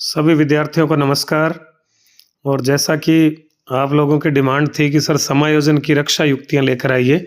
सभी विद्यार्थियों को नमस्कार। और जैसा कि आप लोगों की डिमांड थी कि सर समायोजन की रक्षा युक्तियां लेकर आइए,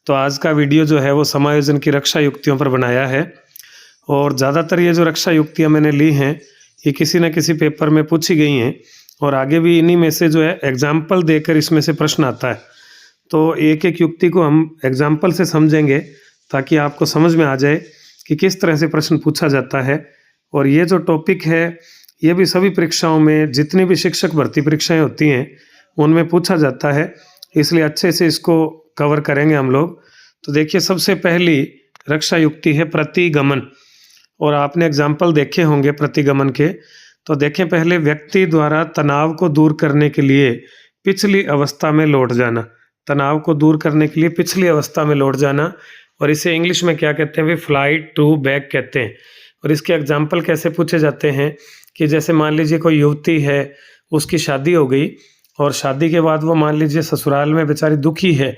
तो आज का वीडियो जो है वो समायोजन की रक्षा युक्तियों पर बनाया है। और ज़्यादातर ये जो रक्षा युक्तियां मैंने ली हैं ये किसी न किसी पेपर में पूछी गई हैं और आगे भी इन्हीं में से जो है एग्जाम्पल देकर इसमें से प्रश्न आता है। तो एक एक युक्ति को हम एग्जाम्पल से समझेंगे ताकि आपको समझ में आ जाए कि किस तरह से प्रश्न पूछा जाता है। और ये जो टॉपिक है ये भी सभी परीक्षाओं में, जितनी भी शिक्षक भर्ती परीक्षाएं होती हैं उनमें पूछा जाता है, इसलिए अच्छे से इसको कवर करेंगे हम लोग। तो देखिए, सबसे पहली रक्षा युक्ति है प्रतिगमन। और आपने एग्जाम्पल देखे होंगे प्रतिगमन के। तो देखें, पहले व्यक्ति द्वारा तनाव को दूर करने के लिए पिछली अवस्था में लौट जाना। तनाव को दूर करने के लिए पिछली अवस्था में लौट जाना, और इसे इंग्लिश में क्या कहते हैं, वे फ्लाइट टू बैक कहते हैं। और इसके एग्जाम्पल कैसे पूछे जाते हैं कि जैसे मान लीजिए कोई युवती है, उसकी शादी हो गई और शादी के बाद वो मान लीजिए ससुराल में बेचारी दुखी है,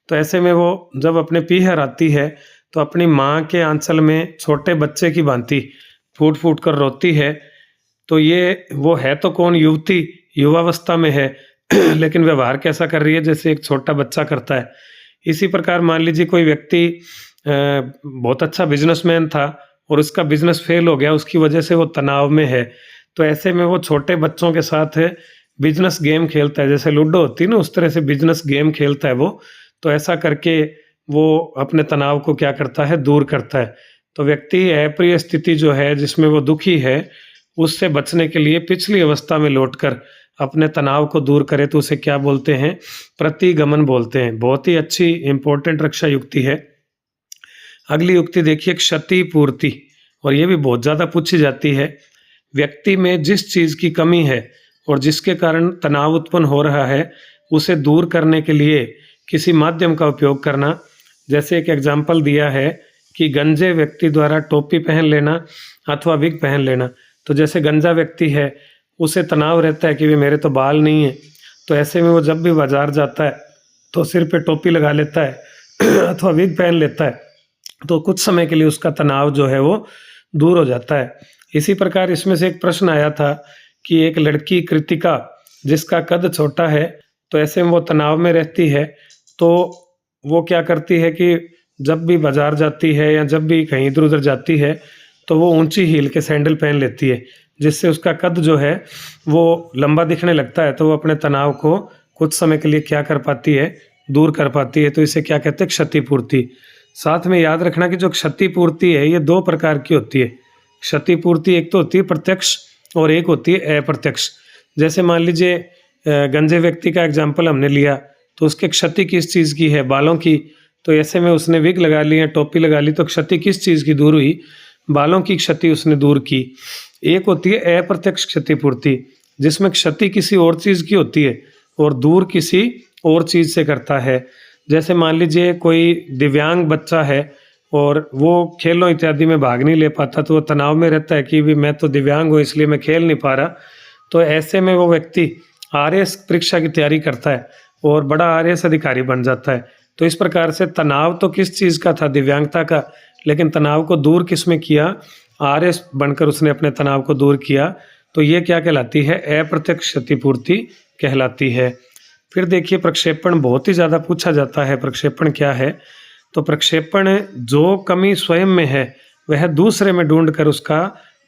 तो ऐसे में वो जब अपने पीहर आती है तो अपनी माँ के आंचल में छोटे बच्चे की भांति फूट फूट कर रोती है। तो ये वो है तो कौन, युवती युवावस्था में है लेकिन व्यवहार कैसा कर रही है, जैसे एक छोटा बच्चा करता है। इसी प्रकार मान लीजिए कोई व्यक्ति बहुत अच्छा बिजनेसमैन था और उसका बिजनेस फेल हो गया, उसकी वजह से वो तनाव में है। तो ऐसे में वो छोटे बच्चों के साथ बिजनेस गेम खेलता है, जैसे लूडो होती है ना, उस तरह से बिजनेस गेम खेलता है वो। तो ऐसा करके वो अपने तनाव को क्या करता है, दूर करता है। तो व्यक्ति अप्रिय स्थिति जो है जिसमें वो दुखी है, उससे बचने के लिए पिछली अवस्था में लौटकर अपने तनाव को दूर करे तो उसे क्या बोलते हैं, प्रतिगमन बोलते हैं। बहुत ही अच्छी इंपॉर्टेंट रक्षा युक्ति है। अगली युक्ति देखिए, क्षतिपूर्ति। और ये भी बहुत ज़्यादा पूछी जाती है। व्यक्ति में जिस चीज़ की कमी है और जिसके कारण तनाव उत्पन्न हो रहा है, उसे दूर करने के लिए किसी माध्यम का उपयोग करना। जैसे एक एग्जाम्पल दिया है कि गंजे व्यक्ति द्वारा टोपी पहन लेना अथवा विग पहन लेना। तो जैसे गंजा व्यक्ति है, उसे तनाव रहता है कि वे मेरे तो बाल नहीं है, तो ऐसे में वो जब भी बाजार जाता है तो सिर पे टोपी लगा लेता है अथवा विग पहन लेता है, तो कुछ समय के लिए उसका तनाव जो है वो दूर हो जाता है। इसी प्रकार इसमें से एक प्रश्न आया था कि एक लड़की कृतिका जिसका कद छोटा है, तो ऐसे में वो तनाव में रहती है, तो वो क्या करती है कि जब भी बाजार जाती है या जब भी कहीं इधर उधर जाती है तो वो ऊंची हील के सैंडल पहन लेती है, जिससे उसका कद जो है वो लंबा दिखने लगता है। तो वो अपने तनाव को कुछ समय के लिए क्या कर पाती है, दूर कर पाती है। तो इसे क्या कहते हैं, क्षतिपूर्ति। साथ में याद रखना कि जो क्षतिपूर्ति है ये दो प्रकार की होती है। क्षतिपूर्ति एक तो होती है प्रत्यक्ष और एक होती है अप्रत्यक्ष। जैसे मान लीजिए गंजे व्यक्ति का एग्जाम्पल हमने लिया, तो उसके क्षति किस चीज़ की है, बालों की। तो ऐसे में उसने विग लगा ली या टोपी लगा ली, तो क्षति किस चीज़ की दूर हुई, बालों की क्षति उसने दूर की। एक होती है अप्रत्यक्ष क्षतिपूर्ति, जिसमें क्षति किसी और चीज़ की होती है और दूर किसी और चीज़ से करता है। जैसे मान लीजिए कोई दिव्यांग बच्चा है और वो खेलों इत्यादि में भाग नहीं ले पाता, तो वो तनाव में रहता है कि भी मैं तो दिव्यांग हूँ इसलिए मैं खेल नहीं पा रहा। तो ऐसे में वो व्यक्ति आरएएस परीक्षा की तैयारी करता है और बड़ा आरएएस अधिकारी बन जाता है। तो इस प्रकार से तनाव तो किस चीज़ का था, दिव्यांगता का, लेकिन तनाव को दूर किस में किया, आरएएस बनकर उसने अपने तनाव को दूर किया। तो ये क्या कहलाती है, अप्रत्यक्ष क्षतिपूर्ति कहलाती है। फिर देखिए, प्रक्षेपण बहुत ही ज़्यादा पूछा जाता है। प्रक्षेपण क्या है, तो प्रक्षेपण जो कमी स्वयं में है वह दूसरे में ढूंढकर उसका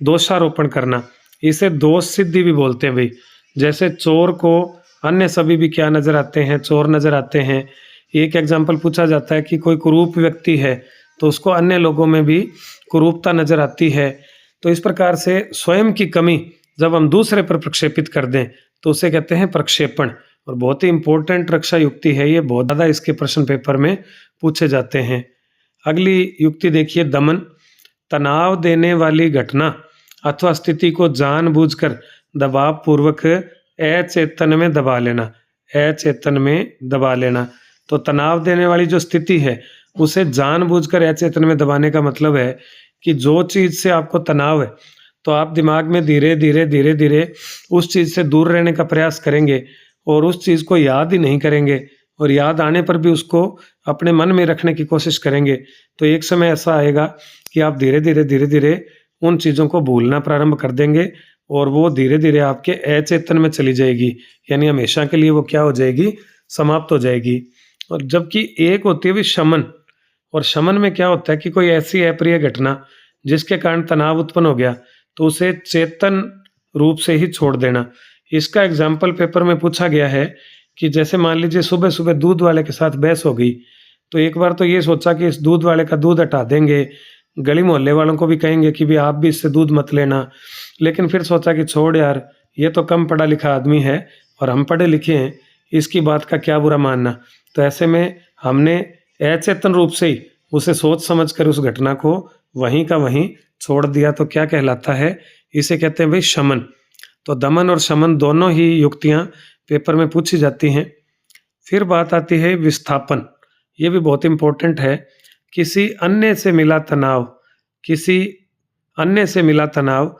दोषारोपण करना, इसे दोष सिद्धि भी बोलते हैं भाई। जैसे चोर को अन्य सभी भी क्या नज़र आते हैं, चोर नज़र आते हैं। एक एग्जाम्पल पूछा जाता है कि कोई कुरूप व्यक्ति है तो उसको अन्य लोगों में भी कुरूपता नज़र आती है। तो इस प्रकार से स्वयं की कमी जब हम दूसरे पर प्रक्षेपित कर दें तो उसे कहते हैं प्रक्षेपण। और बहुत ही इंपॉर्टेंट रक्षा युक्ति है ये, बहुत ज़्यादा इसके प्रश्न पेपर में पूछे जाते हैं। अगली युक्ति देखिए, दमन। तनाव देने वाली घटना अथवा स्थिति को जानबूझकर दबाव पूर्वक अचेतन में दबा लेना, अचेतन में दबा लेना। तो तनाव देने वाली जो स्थिति है उसे जानबूझकर अचेतन में दबाने का मतलब है कि जो चीज़ से आपको तनाव है तो आप दिमाग में धीरे धीरे धीरे धीरे उस चीज़ से दूर रहने का प्रयास करेंगे और उस चीज़ को याद ही नहीं करेंगे, और याद आने पर भी उसको अपने मन में रखने की कोशिश करेंगे। तो एक समय ऐसा आएगा कि आप धीरे धीरे उन चीज़ों को भूलना प्रारंभ कर देंगे और वो धीरे धीरे आपके अचेतन में चली जाएगी, यानी हमेशा के लिए वो क्या हो जाएगी, समाप्त हो जाएगी। और जबकि एक होती है भी शमन, और शमन में क्या होता है कि कोई ऐसी अप्रिय घटना जिसके कारण तनाव उत्पन्न हो गया तो उसे चेतन रूप से ही छोड़ देना। इसका एग्जाम्पल पेपर में पूछा गया है कि जैसे मान लीजिए सुबह सुबह दूध वाले के साथ बहस हो गई, तो एक बार तो ये सोचा कि इस दूध वाले का दूध हटा देंगे, गली मोहल्ले वालों को भी कहेंगे कि भी आप भी इससे दूध मत लेना, लेकिन फिर सोचा कि छोड़ यार, ये तो कम पढ़ा लिखा आदमी है और हम पढ़े लिखे हैं, इसकी बात का क्या बुरा मानना। तो ऐसे में हमने अचेतन रूप से ही उसे सोच समझ कर उस घटना को वहीं का वहीं छोड़ दिया, तो क्या कहलाता है, इसे कहते हैं भाई शमन। तो दमन और शमन दोनों ही युक्तियां पेपर में पूछी जाती हैं। फिर बात आती है विस्थापन, ये भी बहुत इंपॉर्टेंट है। किसी अन्य से मिला तनाव, किसी अन्य से मिला तनाव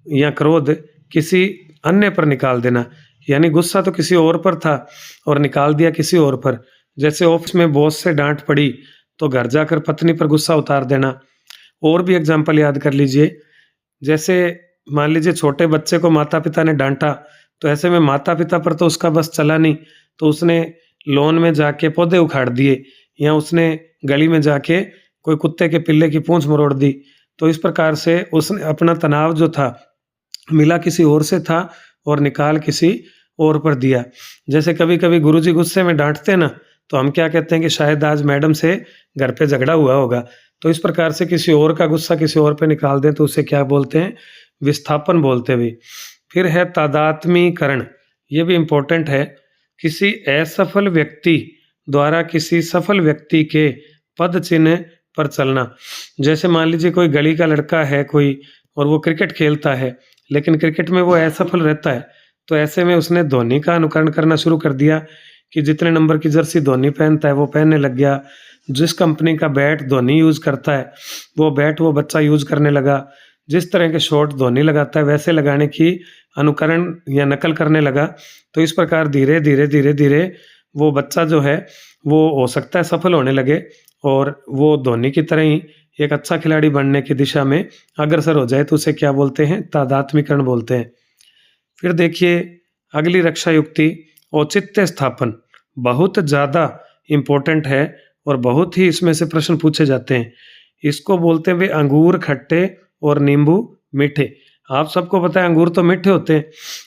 या क्रोध किसी अन्य पर निकाल देना, यानी गुस्सा तो किसी और पर था और निकाल दिया किसी और पर। जैसे ऑफिस में बॉस से डांट पड़ी तो घर जाकर पत्नी पर गुस्सा उतार देना। और भी एग्जाम्पल याद कर लीजिए, जैसे मान लीजिए छोटे बच्चे को माता पिता ने डांटा, तो ऐसे में माता पिता पर तो उसका बस चला नहीं, तो उसने लॉन में जाके पौधे उखाड़ दिए, या उसने गली में जाके कोई कुत्ते के पिल्ले की पूंछ मरोड़ दी। तो इस प्रकार से उसने अपना तनाव जो था मिला किसी और से था और निकाल किसी और पर दिया। जैसे कभी कभी गुरुजी गुस्से में डांटते ना, तो हम क्या कहते हैं कि शायद आज मैडम से घर पे झगड़ा हुआ होगा। तो इस प्रकार से किसी और का गुस्सा किसी और पे निकाल दें तो उसे क्या बोलते हैं, विस्थापन बोलते भी। फिर है तादात्मीकरण, ये भी इम्पोर्टेंट है। किसी असफल व्यक्ति द्वारा किसी सफल व्यक्ति के पद चिन्ह पर चलना। जैसे मान लीजिए कोई गली का लड़का है कोई, और वो क्रिकेट खेलता है, लेकिन क्रिकेट में वो असफल रहता है, तो ऐसे में उसने धोनी का अनुकरण करना शुरू कर दिया कि जितने नंबर की जर्सी धोनी पहनता है वो पहनने लग गया। जिस कंपनी का बैट धोनी यूज़ करता है वो बैट वो बच्चा यूज़ करने लगा। जिस तरह के शॉट धोनी लगाता है वैसे लगाने की अनुकरण या नकल करने लगा। तो इस प्रकार धीरे धीरे धीरे धीरे वो बच्चा जो है वो हो सकता है सफल होने लगे, और वो धोनी की तरह ही एक अच्छा खिलाड़ी बनने की दिशा में अग्रसर हो जाए, तो उसे क्या बोलते हैं, तादात्मीकरण बोलते हैं। फिर देखिए अगली रक्षा युक्ति औचित्य स्थापन, बहुत ज़्यादा इम्पोर्टेंट है और बहुत ही इसमें से प्रश्न पूछे जाते हैं। इसको बोलते हैं वे अंगूर खट्टे और नींबू मीठे। आप सबको पता है अंगूर तो मीठे होते हैं,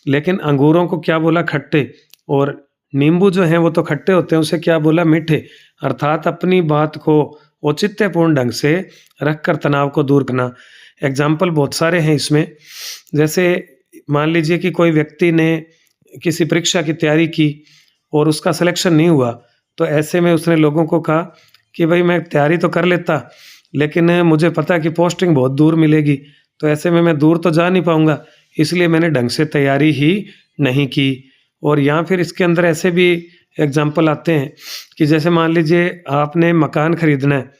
लेकिन अंगूरों को क्या बोला, खट्टे, और नींबू जो हैं वो तो खट्टे होते हैं, उसे क्या बोला, मीठे। अर्थात अपनी बात को औचित्यपूर्ण ढंग से रखकर तनाव को दूर करना। एग्जाम्पल बहुत सारे हैं इसमें। जैसे मान लीजिए कि कोई व्यक्ति ने किसी परीक्षा की तैयारी की और उसका सिलेक्शन नहीं हुआ, तो ऐसे में उसने लोगों को कहा कि भाई मैं तैयारी तो कर लेता, लेकिन मुझे पता है कि पोस्टिंग बहुत दूर मिलेगी, तो ऐसे में मैं दूर तो जा नहीं पाऊंगा, इसलिए मैंने ढंग से तैयारी ही नहीं की। और या फिर इसके अंदर ऐसे भी एग्जाम्पल आते हैं कि जैसे मान लीजिए आपने मकान खरीदना है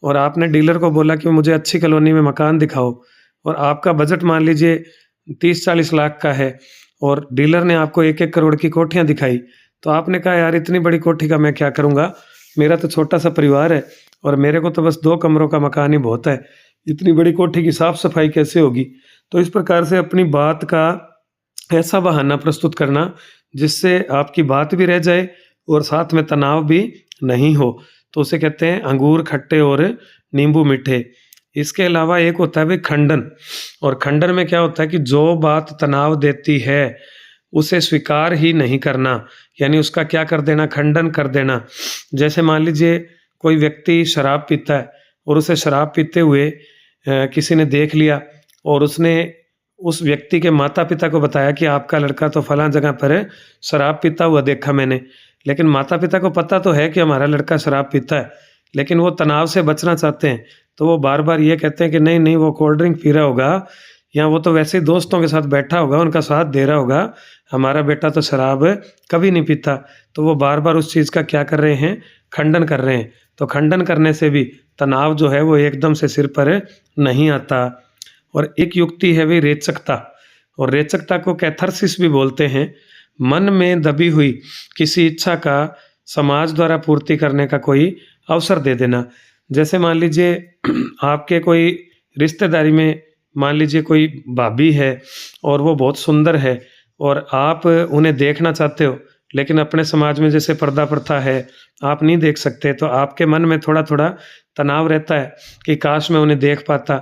और आपने डीलर को बोला कि मुझे अच्छी कॉलोनी में मकान दिखाओ, और आपका बजट मान लीजिए 30-40 लाख का है, और डीलर ने आपको 1-1 करोड़ की कोठियाँ दिखाई, तो आपने कहा यार इतनी बड़ी कोठी का मैं क्या करूँगा, मेरा तो छोटा सा परिवार है और मेरे को तो बस 2 कमरों का मकान ही बहुत है, इतनी बड़ी कोठी की साफ सफाई कैसे होगी। तो इस प्रकार से अपनी बात का ऐसा बहाना प्रस्तुत करना जिससे आपकी बात भी रह जाए और साथ में तनाव भी नहीं हो, तो उसे कहते हैं अंगूर खट्टे और नींबू मीठे। इसके अलावा एक होता है भाई खंडन, और खंडन में क्या होता है कि जो बात तनाव देती है उसे स्वीकार ही नहीं करना, यानी उसका क्या कर देना, खंडन कर देना। जैसे मान लीजिए कोई व्यक्ति शराब पीता है और उसे शराब पीते हुए किसी ने देख लिया और उसने उस व्यक्ति के माता पिता को बताया कि आपका लड़का तो फलां जगह पर है, शराब पीता हुआ देखा मैंने। लेकिन माता पिता को पता तो है कि हमारा लड़का शराब पीता है, लेकिन वो तनाव से बचना चाहते हैं, तो वो बार बार ये कहते हैं कि नहीं नहीं वो कोल्ड ड्रिंक पी रहा होगा, या वो तो वैसे ही दोस्तों के साथ बैठा होगा, उनका साथ दे रहा होगा, हमारा बेटा तो शराब कभी नहीं पीता। तो वो बार बार उस चीज़ का क्या कर रहे हैं, खंडन कर रहे हैं। तो खंडन करने से भी तनाव जो है वो एकदम से सिर पर नहीं आता। और एक युक्ति है भी रेचकता, और रेचकता को कैथारसिस भी बोलते हैं। मन में दबी हुई किसी इच्छा का समाज द्वारा पूर्ति करने का कोई अवसर दे देना। जैसे मान लीजिए आपके कोई रिश्तेदारी में मान लीजिए कोई भाभी है और वो बहुत सुंदर है और आप उन्हें देखना चाहते हो, लेकिन अपने समाज में जैसे पर्दा प्रथा है, आप नहीं देख सकते, तो आपके मन में थोड़ा-थोड़ा तनाव रहता है कि काश मैं उन्हें देख पाता।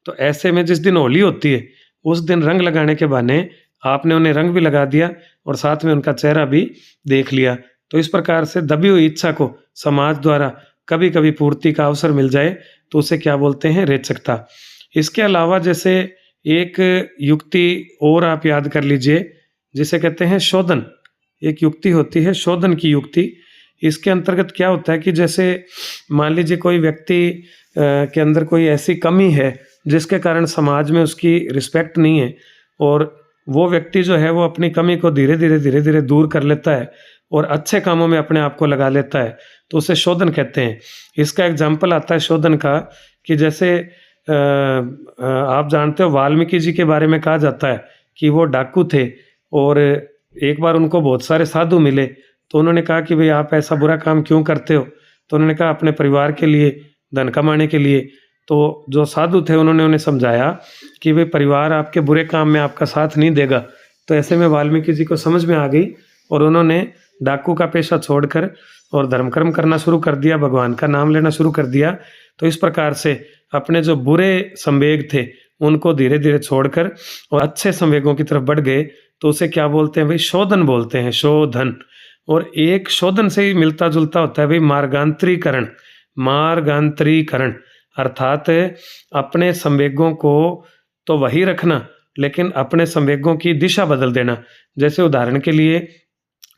तो ऐसे में जिस दिन होली होती है, उस दिन रंग लगाने के बहाने आपने उन्हें रंग भी लगा दिया और साथ में उनका चेहरा भी देख लिया। तो इस प्रकार से दबी हुई इच्छा को समाज द्वारा कभी-कभी पूर्ति का अवसर मिल जाए, तो उसे क्या बोलते हैं? रेचकता। इसके अलावा जैसे एक युक्ति और आप याद कर लीजिए, जिसे कहते हैं शोधन। एक युक्ति होती है शोधन की युक्ति। इसके अंतर्गत क्या होता है कि जैसे मान लीजिए कोई व्यक्ति के अंदर कोई ऐसी कमी है, जिसके कारण समाज में उसकी रिस्पेक्ट नहीं है और वो व्यक्ति जो है वो अपनी कमी को धीरे-धीरे दूर कर लेता है और अच्छे कामों में अपने आप को लगा लेता है, तो उसे शोधन कहते हैं। इसका एग्ज़ाम्पल आता है शोधन का कि जैसे आप जानते हो वाल्मीकि जी के बारे में कहा जाता है कि वो डाकू थे और एक बार उनको बहुत सारे साधु मिले, तो उन्होंने कहा कि भई आप ऐसा बुरा काम क्यों करते हो? तो उन्होंने कहा अपने परिवार के लिए, धन कमाने के लिए। तो जो साधु थे उन्होंने उन्हें समझाया कि भई परिवार आपके बुरे काम में आपका साथ नहीं देगा। तो ऐसे में वाल्मीकि जी को समझ में आ गई और उन्होंने डाकू का पेशा छोड़कर और धर्म कर्म करना शुरू कर दिया, भगवान का नाम लेना शुरू कर दिया। तो इस प्रकार से अपने जो बुरे संवेग थे, उनको धीरे-धीरे छोड़कर और अच्छे संवेगों की तरफ बढ़ गए, तो उसे क्या बोलते हैं भई? शोधन बोलते हैं, शोधन। और एक शोधन से ही मिलता-जुलता होता है भई मार्गांतरीकरण। मार्गांतरीकरण अर्थात अपने संवेगों को तो वही रखना, लेकिन अपने संवेगों की दिशा बदल देना। जैसे उदाहरण के लिए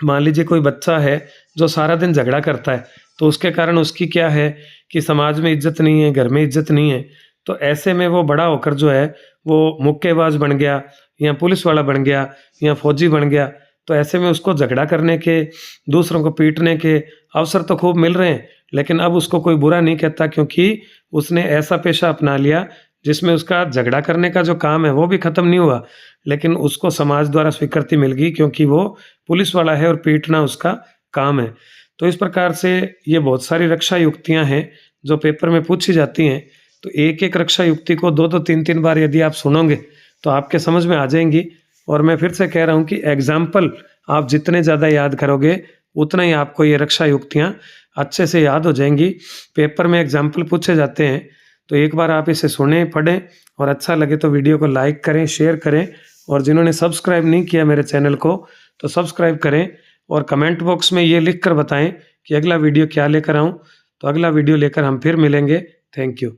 मान लीजिए कोई बच्चा है जो सारा दिन झगड़ा करता है, तो उसके कारण उसकी क्या है कि समाज में इज़्ज़त नहीं है, घर में इज़्ज़त नहीं है। तो ऐसे में वो बड़ा होकर जो है वो मुक्केबाज़ बन गया या पुलिस वाला बन गया या फौजी बन गया। तो ऐसे में उसको झगड़ा करने के, दूसरों को पीटने के अवसर तो खूब मिल रहे हैं, लेकिन अब उसको कोई बुरा नहीं कहता क्योंकि उसने ऐसा पेशा अपना लिया जिसमें उसका झगड़ा करने का जो काम है वो भी ख़त्म नहीं हुआ, लेकिन उसको समाज द्वारा स्वीकृति मिल गई क्योंकि वो पुलिस वाला है और पीटना उसका काम है। तो इस प्रकार से ये बहुत सारी रक्षा युक्तियाँ हैं जो पेपर में पूछी जाती हैं। तो एक-एक रक्षा युक्ति को 2-2 3-3 बार यदि आप सुनोगे तो आपके समझ में आ जाएँगी। और मैं फिर से कह रहा हूँ कि एग्ज़ाम्पल आप जितने ज़्यादा याद करोगे, उतना ही आपको ये रक्षा युक्तियाँ अच्छे से याद हो जाएँगी। पेपर में एग्ज़ाम्पल पूछे जाते हैं, तो एक बार आप इसे सुनें, पढ़ें और अच्छा लगे तो वीडियो को लाइक करें, शेयर करें और जिन्होंने सब्सक्राइब नहीं किया मेरे चैनल को, तो सब्सक्राइब करें और कमेंट बॉक्स में ये लिख कर बताएँ कि अगला वीडियो क्या लेकर आऊँ। तो अगला वीडियो लेकर हम फिर मिलेंगे। Thank you.